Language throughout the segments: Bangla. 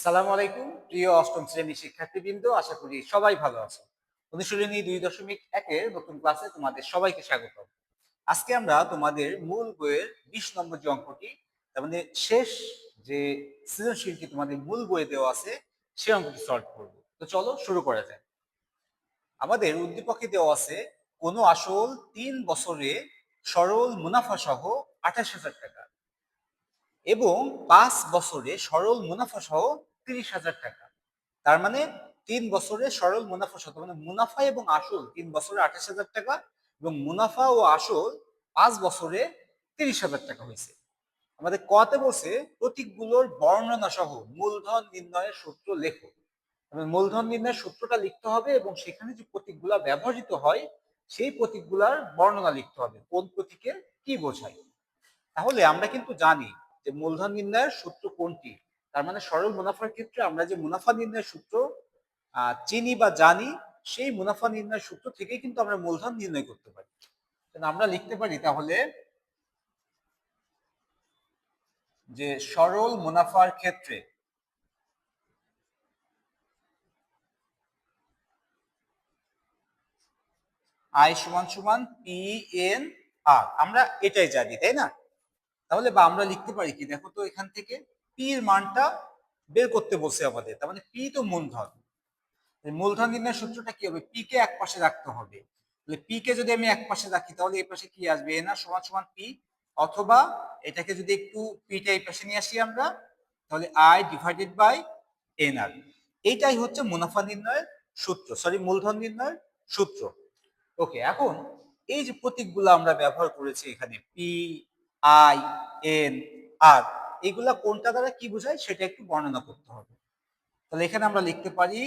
আসসালামু আলাইকুম প্রিয় অষ্টম শ্রেণীর শিক্ষার্থীবৃন্দ, আশা করি সবাই ভালো আছে। অনুশীলনী 2.1 নতুন ক্লাসে তোমাদের সবাইকে স্বাগত। আজকে আমরা তোমাদের মূল বইয়ের 20 নম্বর যে অঙ্কটি, তার মানে শেষ যে সৃজনশীলটি তোমাদের মূল বইয়ে দেওয়া আছে সেই অঙ্কটি সলভ করব। তো চলো শুরু করা যায়। আমাদের উদ্দীপকে দেওয়া আছে কোনো আসল 3 বছরে সরল মুনাফা সহ 28,000 টাকা এবং 5 বছরে সরল মুনাফা সহ 30,000 টাকা। তার মানে 3 বছরে সরল মুনাফা সহ, মানে মুনাফা এবং আসল 3 বছরে 28,000 টাকা এবং মুনাফা ও আসল 5 বছরে 30,000 টাকা হয়েছে। আমাদের কতে বলছে প্রতীকগুলোর বর্ণনা সহ মূলধন নির্ণয়ের সূত্র লেখো। মূলধন নির্ণয়ের সূত্রটা লিখতে হবে এবং সেখানে যে প্রতীকগুলো ব্যবহৃত হয় সেই প্রতীকগুলোর বর্ণনা লিখতে হবে, কোন প্রতীকের কি বোঝায়। তাহলে আমরা কিন্তু জানি যে মূলধন নির্ণয়ের সূত্র কোনটি। তার মানে সরল মুনাফার ক্ষেত্রে আমরা যে মুনাফা নির্ণয়ের সূত্র চিনি বা জানি, সেই মুনাফা নির্ণয়ের সূত্র থেকেই কিন্তু আমরা মূলধন নির্ণয় করতে পারি। আমরা লিখতে পারি তাহলে যে সরল মুনাফার ক্ষেত্রে আই সমান সমান পি এন আর, আমরা এটাই জানি, তাই না? তাহলে বা আমরা লিখতে পারি কি, দেখো তো এখান থেকে পি এর মানটা বের করতে বলছে আমাদের। তার মানে পি তো মূলধন, মূলধন নির্ণয়ের সূত্রটা কি হবে, পি কে এক পাশে রাখতে হবে। তাহলে পি কে যদি আমি এক পাশে রাখি তাহলে এই পাশে কি আসবে, এন আর সমান সমান পি, অথবা এটাকে যদি একটু পিটা এই পাশে নিয়ে আসি আমরা, তাহলে আই ডিভাইডেড বাই এন আর। এইটাই হচ্ছে মুনাফা নির্ণয়ের সূত্র, সরি মূলধন নির্ণয়ের সূত্র। ওকে, এখন এই যে প্রতীকগুলো আমরা ব্যবহার করেছি এখানে পি, আই, এন, আর, এগুলা কোনটা দ্বারা কি বোঝায় সেটা একটু বর্ণনা করতে হবে। তাহলে এখানে আমরা লিখতে পারি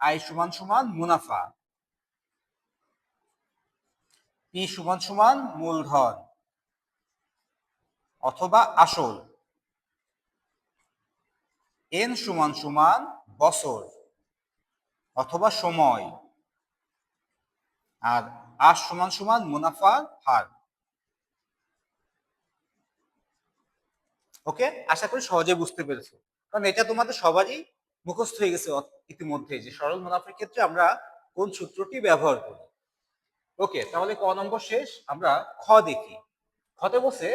আই সমান সমান মুনাফা, পি সমান সমান মূলধন অথবা আসল, এন সমান সমান বছর অথবা সময়, আর আর সমান সমান মুনাফার হার। ওকে, আশা করি সহজে বুঝতে পেরেছো, কারণ এটা তোমাদের সবারই মুখস্থ হয়ে গেছে ইতিমধ্যে যে সরল মুনাফার ক্ষেত্রে আমরা কোন সূত্রটি ব্যবহার করি। ওকে, তাহলে ক নম্বর শেষ, আমরা খ দেখি। খতে বসে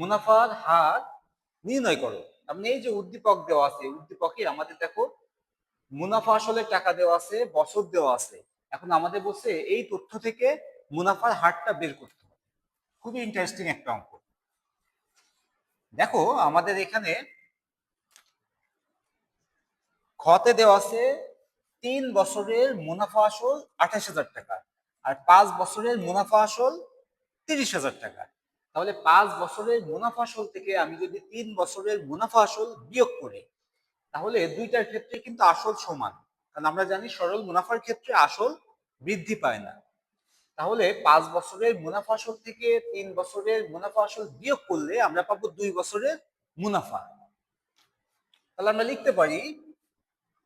মুনাফার হার নির্ণয় করো। আপনি এই যে উদ্দীপক দেওয়া আছে, উদ্দীপকে আমাদের দেখো মুনাফা আসলে টাকা দেওয়া আছে, বছর দেওয়া আছে। এখন আমাদের বলছে এই তথ্য থেকে মুনাফার হারটা বের করতে হবে। খুবই ইন্টারেস্টিং একটা অঙ্ক। দেখো আমাদের এখানে খতে দেওয়া আছে 3 বছরের মুনাফা আসল 28,000 টাকা আর 5 বছরের মুনাফা আসল 30,000 টাকা। তাহলে 5 বছরের মুনাফা আসল থেকে আমি যদি 3 বছরের মুনাফা আসল বিয়োগ করি, তাহলে দুইটার ক্ষেত্রে কিন্তু আসল সমান, কারণ আমরা জানি সরল মুনাফার ক্ষেত্রে আসল বৃদ্ধি পায় না। তাহলে 5 বছরের মুনাফা আসল থেকে 3 বছরের মুনাফা আসল বিয়োগ করলে আমরা পাবো 2 বছরের মুনাফা। তাহলে আমরা লিখতে পারি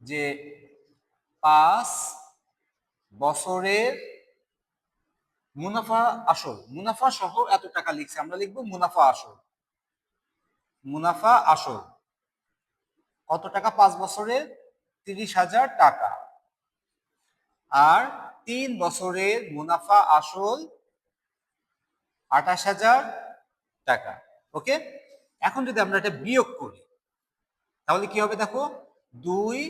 যে 5 বছরের মুনাফা আসল, মুনাফা সহ এত টাকা লিখছে, আমরা লিখবো মুনাফা আসল। মুনাফা আসল কত টাকা, 5 বছরের 30,000 টাকা, আর 3 বছরের মুনাফা আসল 28,000 টাকা। ওকে, এখন যদি আমরা এটা বিয়োগ করি তাহলে কি হবে, দেখো 2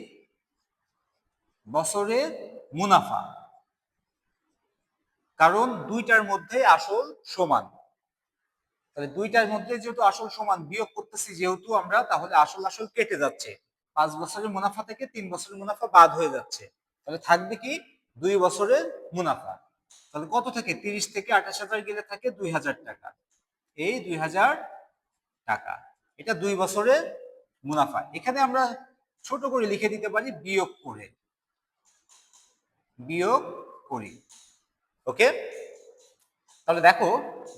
বছরের মুনাফা, কারণ দুইটার মধ্যে আসল সমান। তাহলে দুইটার মধ্যে যেহেতু আসল সমান, বিয়োগ করতেছি যেহেতু আমরা, তাহলে আসল আসল কেটে যাচ্ছে। 5 বছরের মুনাফা থেকে 3 বছরের মুনাফা বাদ হয়ে যাচ্ছে। তাহলে থাকবে কি 2 বছরের মুনাফা। তাহলে কত থেকে 30 থেকে 28,000 গেলে থাকে 2,000 টাকা। এই 2,000 টাকা, এটা 2 বছরের মুনাফা। এখানে আমরা ছোট করে লিখে দিতে পারি বিয়োগ করে, বিয়োগ করি। ওকে, তাহলে দেখো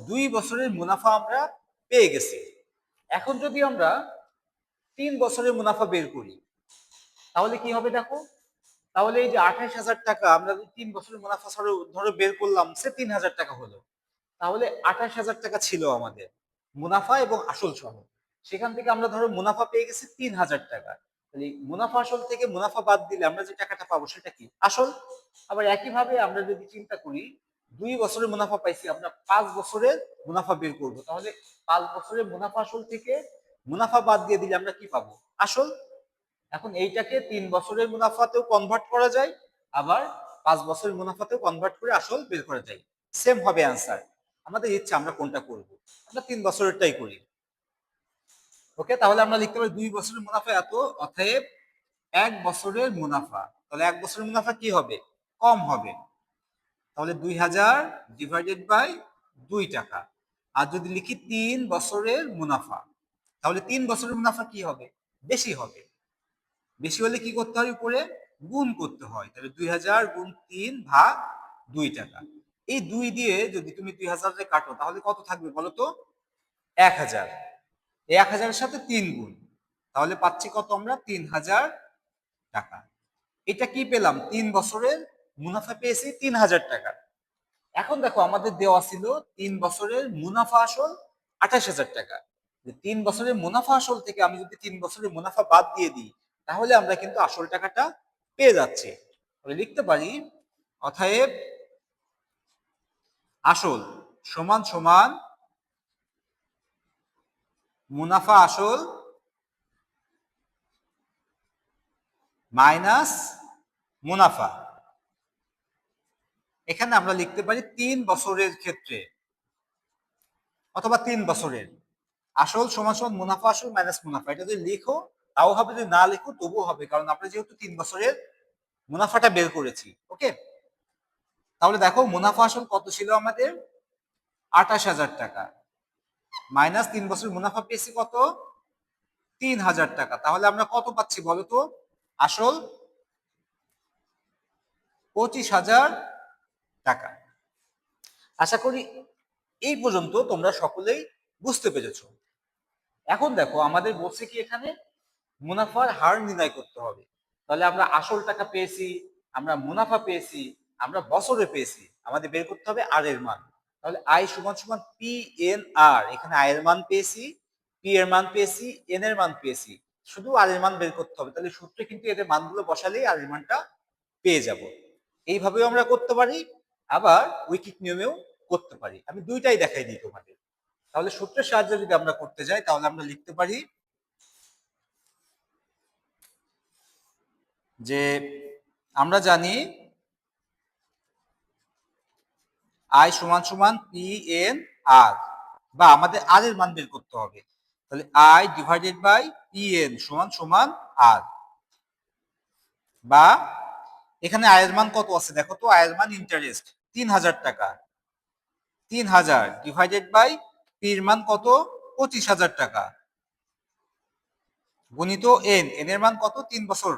2 বছরের মুনাফা আমরা পেয়ে গেছি। এখন যদি আমরা 3 বছরের মুনাফা বের করি তাহলে কি হবে, দেখো তাহলে এই যে 28,000 টাকা আমরা যদি 3 বছরের মুনাফা ধরো বের করলাম, সে 3,000 টাকা হলো। তাহলে 28,000 টাকা ছিল আমাদের মুনাফা এবং আসল সহ, সেখান থেকে আমরা ধরো মুনাফা পেয়ে গেছি 3,000 টাকা। মুনাফা আসল থেকে মুনাফা বাদ দিলে আমরা যে টাকাটা পাবো সেটা কি? আসল। আবার একইভাবে আমরা যদি চিন্তা করি 2 বছরের মুনাফা পাইছি, আমরা 5 বছরের মুনাফা বের করবো, তাহলে 5 বছরের মুনাফা আসল থেকে মুনাফা বাদ দিয়ে দিলে আমরা কি পাবো? আসল। এখন এইটাকে 3 বছরের মুনাফাতেও কনভার্ট করা যায়, আবার 5 বছরের মুনাফাতেও কনভার্ট করে আসল বের করা যায়। সেম হবে অ্যান্সার। আমাদের ইচ্ছা আমরা কোনটা করব, আমরা 3 বছরেরটাই করি। ওকে, তাহলে আমরা লিখতে পারি 2 বছরের মুনাফা এত, অতএব 1 বছরের মুনাফা। তাহলে 1 বছরের মুনাফা কি হবে? কম হবে। তাহলে 2000 ডিভাইডেড বাই 2 টাকা। আর যদি লিখি 3 বছরের মুনাফা, তাহলে 3 বছরের মুনাফা কি হবে? বেশি হবে। বেশি হলে কি করতে হয়? উপরে গুণ করতে হয়। তাহলে 2000 গুণ 3 ভাগ 2 টাকা। এই 2 দিয়ে যদি তুমি 2000 কাটো তাহলে কত থাকবে বলো তো? 1000। এই 1000 এর সাথে 3 গুণ, তাহলে পাচ্ছি কত আমরা? 3000 টাকা। এটা কি পেলাম? 3 বছরের মুনাফা পেয়েছি 3000 টাকা। এখন দেখো আমাদের দেওয়া ছিল 3 বছরের মুনাফা আসল 28,000 টাকা। 3 বছরের মুনাফা আসল থেকে আমি যদি 3 বছরের মুনাফা বাদ দিয়ে দিই তাহলে আমরা কিন্তু আসল টাকাটা পেয়ে যাচ্ছি। লিখতে পারি অতএব আসল সমান সমান মুনাফা আসল মাইনাস মুনাফা। এখানে আমরা লিখতে পারি 3 বছরের ক্ষেত্রে অথবা 3 বছরের আসল সমান সমান মুনাফা আসল মাইনাস মুনাফা। এটা যদি লিখো তাও হবে, যদি না লিখো তবুও হবে, কারণ আমরা যেহেতু 3 বছরের মুনাফাটা বের করেছি। ওকে, তাহলে দেখো মুনাফা আসল কত ছিল আমাদের? 28,000 টাকা মাইনাস 3 বছর মুনাফা পেয়েছি কত? 3,000 টাকা। তাহলে আমরা কত পাচ্ছি বলো তো? আসল 25,000 টাকা। আশা করি এই পর্যন্ত তোমরা সকলেই বুঝতে পেরেছো। এখন দেখো আমাদের বলছে কি এখানে মুনাফার হার নির্ণয় করতে হবে। তাহলে আমরা আসল টাকা পেয়েছি, আমরা মুনাফা পেয়েছি, আমরা বছরে পেয়েছি, আমাদের বের করতে হবে আর এর মান। তাহলে আই সমান সমান পি এন আর। এখানে আই এর মান পেয়েছি, পি এর মান পেয়েছি, এন এর মান পেয়েছি, শুধু আর এর মান বের করতে হবে। তাহলে সূত্রে কিন্তু এদের মানগুলো বসালেই আর এর মানটা পেয়ে যাব। এইভাবেও আমরা করতে পারি, আবার ঐকিক নিয়মেও করতে পারি। আমি দুইটাই দেখাই দিই তোমাদের। তাহলে সূত্রের সাহায্যে যদি আমরা করতে যাই তাহলে আমরা লিখতে পারি যে আমরা জানি আই সমান সমান পি এন আর, বা আমাদের আর এর মান বের করতে হবে। তাহলে I divided by P N সমান সমান আর, বা এখানে আয়ের মান কত আছে দেখো তো? আয়ের মান ইন্টারেস্ট 3,000 টাকা। 3,000 ডিভাইডেড বাই পির মান কত? 25,000 টাকা গুণিত এন, এন এর মান কত? 3 বছর।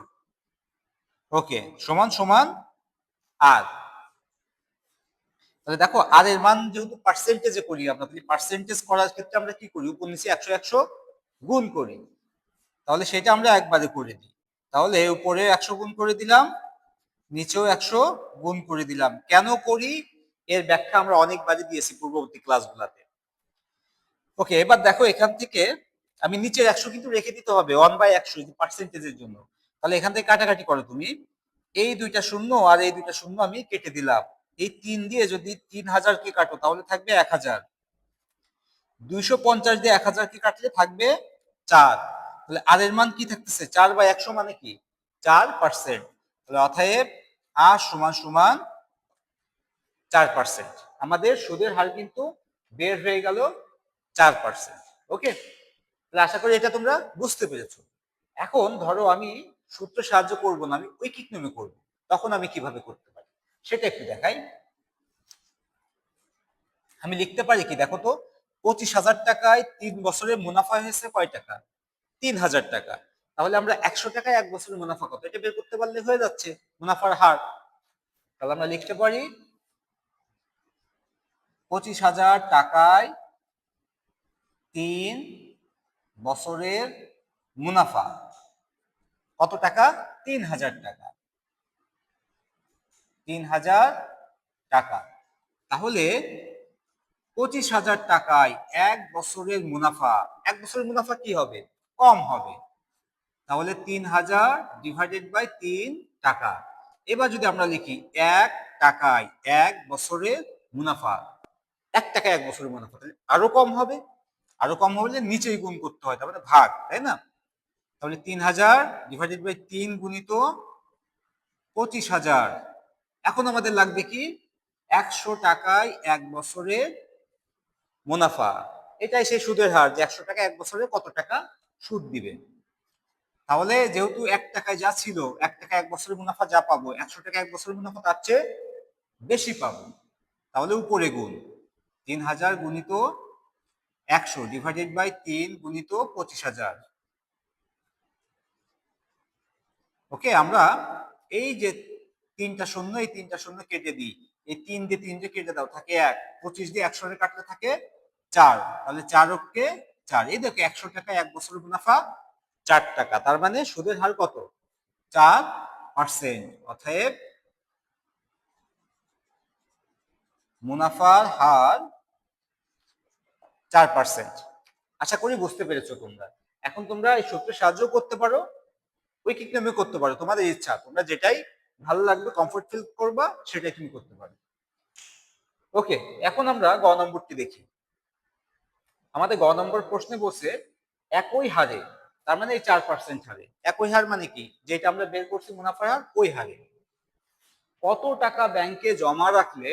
ওকে, সমান সমান আর। তাহলে দেখো আর এর মান যেহেতু পার্সেন্টেজে করি আমরা, তাহলে পার্সেন্টেজ করার ক্ষেত্রে আমরা কি করি? উপর নিচে 100 100 গুণ করি। তাহলে সেটা আমরা একবারে করে দিই। তাহলে উপরে 100 গুণ করে দিলাম, নিচেও 100 গুণ করে দিলাম। কেন করি এর ব্যাখ্যা আমরা অনেকবারই দিয়েছি পূর্ববর্তী ক্লাসগুলোতে। ওকে, এবার দেখো এখান থেকে আমি নিচের 100 কিন্তু রেখে দিতে হবে 1/100 পার্সেন্টেজের জন্য। তাহলে এখান থেকে কাটাকাটি করো তুমি, এই দুইটা শূন্য আর এই দুইটা শূন্য আমি কেটে দিলাম। এই 3 দিয়ে যদি 3,000 কে কাটো তাহলে থাকবে 1,000। 250 দিয়ে 1,000 কে কাটলে থাকবে 4। তাহলে আর এর মান কি থাকতেছে? 4/100 মানে কি? 4%। তাহলে অতএব আর সমান সমান 4%। আমাদের সুদের হার কিন্তু বের হয়ে গেল 4%। ওকে, তাহলে আশা করি এটা তোমরা বুঝতে পেরেছো। এখন ধরো আমি সূত্র সাহায্য করব না, আমি ঐকিক নিয়মে করব, তখন আমি কিভাবে করতে পারি সেটা একটু দেখাই। আমি লিখতে পারি কি দেখো তো? 25,000 টাকায় 3 বছরে মুনাফা হয়েছে কয় টাকা? 3,000 টাকা। তাহলে আমরা 100 টাকায় 1 বছরের মুনাফা কত এটা বের করতে পারলে হয়ে যাচ্ছে মুনাফার হার। তাহলে আমরা লিখতে পারি 25,000 টাকায় 3 বছরের মুনাফা কত টাকা? 3,000 টাকা। 3,000 টাকা। তাহলে 25,000 টাকায় 1 বছরের মুনাফা, 1 বছরের মুনাফা কি হবে? কম হবে। তাহলে 3000 ডিভাইডেড বাই 3 টাকা। এবার যদি আমরা লিখি 1 টাকায় 1 বছরের মুনাফা, 1 টাকায় 1 বছরের মুনাফা, তাহলে আরো কম হবে। আরো কম হলে নিচেই গুণ করতে হয়, তার মানে ভাগ, তাই না? তাহলে 3000 ডিভাইডেড বাই 3 গুণিত 25,000। এখন আমাদের লাগবে কি 100 টাকায় 1 বছরের মুনাফা। এটাই সেই সুদের হার, যে 100 টাকা 1 বছরে কত টাকা সুদ দিবে। তাহলে যেহেতু 1 টাকায় যা ছিল, 1 টাকা 1 বছরের মুনাফা যা পাবো, 100 টাকা 1 বছরের মুনাফা তার চেয়ে বেশি পাবো। তাহলে উপরে গুণ 3000 গুণিত 100 ডিভাইডেড বাই 3 গুণিত 25,000। ওকে, আমরা এই যে 3টা শূন্য, এই 3টা শূন্য কেটে দিই। এই 3 দিয়ে 3 দিয়ে কেটে দাও, থাকে 1। 25 দিয়ে 100 এর কাটলে থাকে 4। তাহলে 4 অক্ষে 4। এই দেখো 100 টাকা 1 বছরের মুনাফা 4 টাকা, তার মানে সুদের হার কত? 4%। অতএব মুনাফার হার 4%। আশা করি বুঝতে পেরেছো তোমরা। এখন তোমরা এই সূত্রের সাহায্য করতে পারো, ঐকিক নিয়মে করতে পারো, তোমাদের ইচ্ছা, তোমরা যেটাই ভালো লাগবে, কমফোর্ট ফিল করবা, সেটাই তুমি করতে পারো। ওকে, এখন আমরা গ নম্বরটি দেখি। আমাদের গ নম্বর প্রশ্নে বলছে একই হারে, তার মানে এই 4% হারে। একই হার মানে কি, যেটা আমরা বের করছি মুনাফার হার, ওই হারে কত টাকা ব্যাংকে জমা রাখলে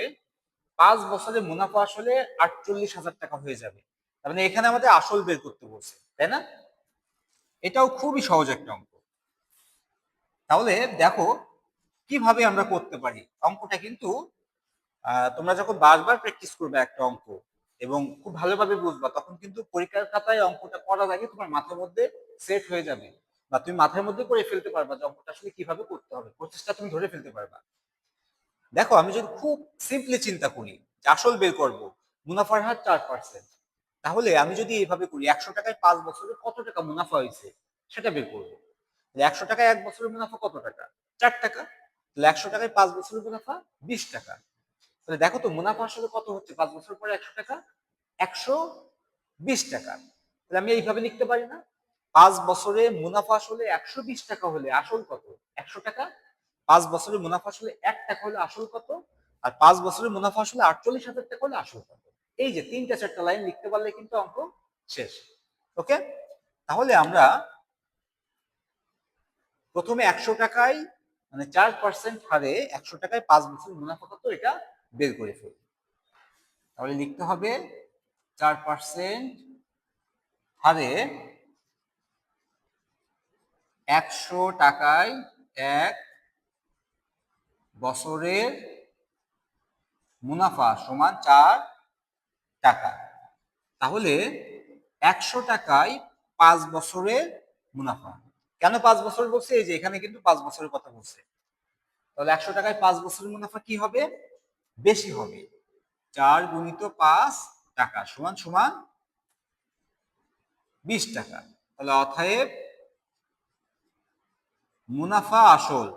5 বছরে মুনাফা আসলে 48,000 টাকা হয়ে যাবে। তার মানে এখানে আমাদের আসল বের করতে বলছে, তাই না? এটাও খুবই সহজ একটা অঙ্ক। তাহলে দেখো কিভাবে আমরা করতে পারি অঙ্কটা। কিন্তু তোমরা যখন বারবার প্র্যাকটিস করবে একটা অঙ্ক এবং খুব ভালোভাবে বুঝবা, তখন কিন্তু পরীক্ষার খাতায় অঙ্কটা করার আগে তোমার মাথার মধ্যে সেট হয়ে যাবে, বা তুমি মাথার মধ্যে করে ফেলতে পারবা যে অঙ্কটা আসলে কিভাবে করতে হবে, প্রসেসটা তুমি ধরে ফেলতে পারবা। দেখো, আমি যদি খুব সিম্পলি চিন্তা করি যে আসল বের করব, মুনাফার হার 4%, তাহলে আমি যদি এইভাবে করি 100 টাকায় 5 বছরে কত টাকা মুনাফা হয়েছে সেটা বের করবো। 100 টাকায় 1 বছরের মুনাফা কত টাকা? 4 টাকা। তাহলে 100 টাকায় 5 বছরের মুনাফা 20 টাকা। তাহলে দেখো তো মুনাফা আসলে কত হচ্ছে 5 বছর পরে 100 টাকা? 120 টাকা। তাহলে আমি এইভাবে লিখতে পারি না, 5 বছরে মুনাফা আসলে 120 টাকা হলে আসল কত? 100 টাকা। 5 বছরের মুনাফা আসলে 1 টাকা হলে আসল কত? আর 5 বছরের মুনাফা আসলে 48,000 টাকা হলে আসল কত? এই যে 3টা 4টা লাইন লিখতে পারলে কিন্তু অঙ্ক শেষ। ওকে, তাহলে আমরা প্রথমে 100 টাকায়, মানে 4% হারে 100 টাকায় 5 বছর মুনাফা কত এটা বের করে ফেলি। তাহলে লিখতে হবে 4% হারে 100 টাকায় 1 বছরের মুনাফা সমান 4 টাকা। তাহলে 100 টাকায় 5 বছরের মুনাফা। কেন 5 বছর বলছে? এই যে এখানে কিন্তু 5 বছরের কথা বলছে। তাহলে 100 টাকায় 5 বছরের মুনাফা কি হবে? বেশি হবে। 4 গুণিত 5 টাকা সমান সমান 20 টাকা। তাহলে অতএব মুনাফা আসল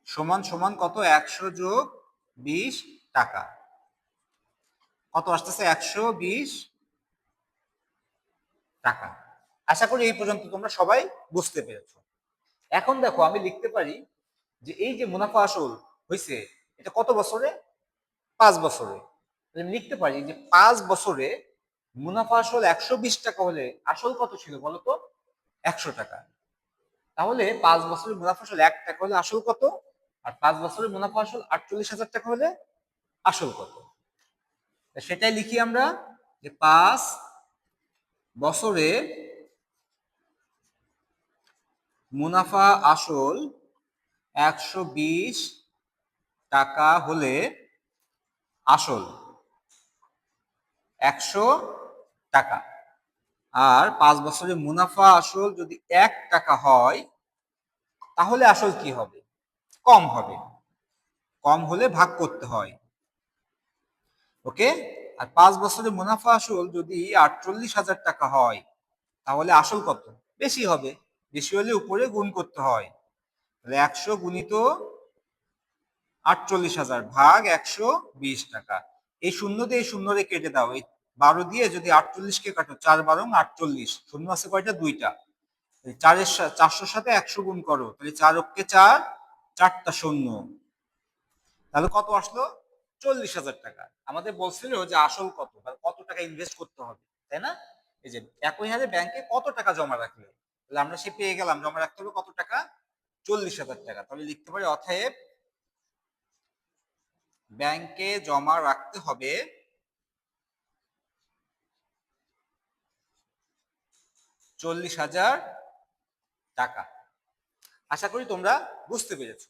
সমান সমান কত? 100 যোগ 20 টাকা। কত আসতেছে? 120 টাকা। আশা করি এই পর্যন্ত তোমরা সবাই বুঝতে পেরেছো। এখন দেখো আমি লিখতে পারি যে এই যে মুনাফা আসল হয়েছে, এটা কত বছরে? 5 বছরে। আমি লিখতে পারি যে 5 বছরে মুনাফা আসল 120 টাকা হলে আসল কত ছিল বলতো? 100 টাকা। তাহলে 5 বছরের মুনাফা আসল 1 টাকা হলে আসল কত? আর 5 বছরের মুনাফা আসল 48,000 টাকা হলে আসল কত? সেটাই লিখি আমরা, যে 5 বছরে মুনাফা আসল 120 টাকা হলে আসল 100 টাকা। আর 5 বছরে মুনাফা আসল যদি 1 টাকা হয়, তাহলে আসল কি হবে? কম হবে। কম হলে ভাগ করতে হয়। ওকে, আর 5 বছরে মুনাফা আসল যদি 48,000 টাকা হয়, তাহলে আসল কত? বেশি হবে। বেশি হলে উপরে গুণ করতে হয়। তাহলে 100 গুণিত 48,000 ভাগ 120 টাকা। এই শূন্য দিয়ে শূন্য রে কেটে দাও। এই 12 দিয়ে যদি 48 কে কাটো, 4 12 48, শূন্য আছে কয়টা? 2টা। চারশোর সাথে 100 গুণ করো, তাহলে 4 অক্ষে 4, 4টা শূন্য, তাহলে কত আসলো? 40,000 টাকা। আমাদের বলছিল যে আসল কত, কত টাকা ইনভেস্ট করতে হবে, তাই না? এই যে একই হারে ব্যাংকে কত টাকা জমা রাখলে, তাহলে আমরা সে পেয়ে গেলাম জমা রাখতে হবে কত টাকা? 40,000 টাকা। তাহলে লিখতে পারি অতএব ব্যাংকে জমা রাখতে হবে 40,000 টাকা। আশা করি তোমরা বুঝতে পেরেছো।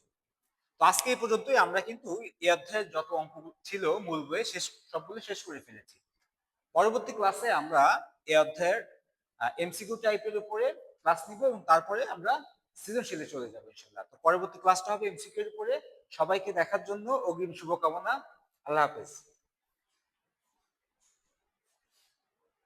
তো আজকে এই পর্যন্তই। আমরা কিন্তু এই অধ্যায়ের যত অঙ্ক ছিল মূল বইয়ে সবগুলো শেষ করে ফেলেছি। পরবর্তী ক্লাসে আমরা এই অধ্যায়ের এমসিকিউ টাইপের উপরে ক্লাস নিব এবং তারপরে আমরা সৃজনশীলে চলে যাবো ইনশাআল্লাহ। তো পরবর্তী ক্লাসটা হবে এমসিকিউ এর উপরে। সবাইকে দেখার জন্য অগ্রিম শুভকামনা। আল্লাহ হাফেজ।